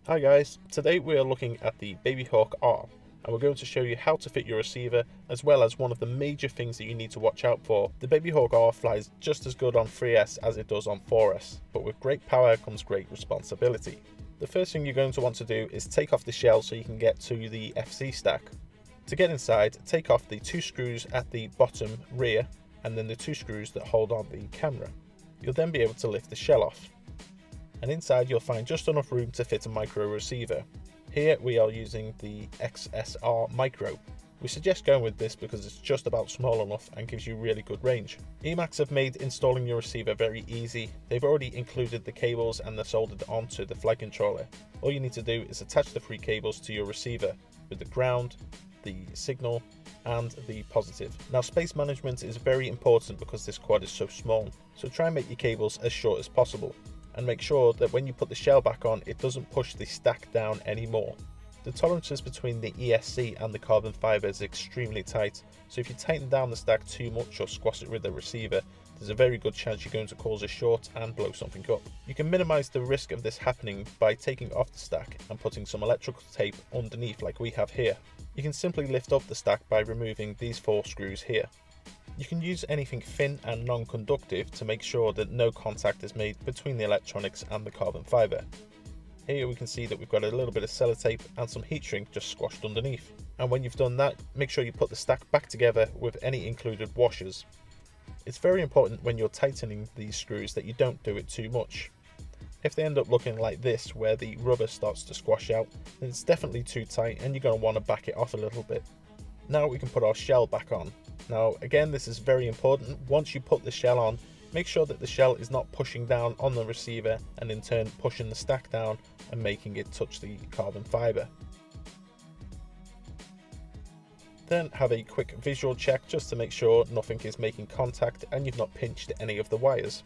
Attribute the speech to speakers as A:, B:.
A: Hi guys, today we are looking at the BabayhawkR and we're going to show you how to fit your receiver as well as one of the major things that you need to watch out for. The BabayhawkR flies just as good on 3S as it does on 4S, but with great power comes great responsibility. The first thing you're going to want to do is take off the shell so you can get to the FC stack. To get inside, take off the two screws at the bottom rear and then the two screws that hold on the camera. You'll then be able to lift the shell off. And inside you'll find just enough room to fit a micro receiver. Here we are using the XSR Micro. We suggest going with this because it's just about small enough and gives you really good range. Emax have made installing your receiver very easy. They've already included the cables and they're soldered onto the flight controller. All you need to do is attach the three cables to your receiver with the ground, the signal and the positive. Now space management is very important because this quad is so small, so try and make your cables as short as possible. And make sure that when you put the shell back on, it doesn't push the stack down anymore. The tolerances between the ESC and the carbon fiber is extremely tight, so if you tighten down the stack too much or squash it with the receiver, there's a very good chance you're going to cause a short and blow something up. You can minimize the risk of this happening by taking off the stack and putting some electrical tape underneath like we have here. You can simply lift up the stack by removing these four screws here. You can use anything thin and non-conductive to make sure that no contact is made between the electronics and the carbon fiber. Here we can see that we've got a little bit of sellotape and some heat shrink just squashed underneath. And when you've done that, make sure you put the stack back together with any included washers. It's very important when you're tightening these screws that you don't do it too much. If they end up looking like this, where the rubber starts to squash out, then it's definitely too tight and you're going to want to back it off a little bit. Now we can put our shell back on. Now again, this is very important. Once you put the shell on, make sure that the shell is not pushing down on the receiver and in turn pushing the stack down and making it touch the carbon fiber. Then have a quick visual check just to make sure nothing is making contact and you've not pinched any of the wires.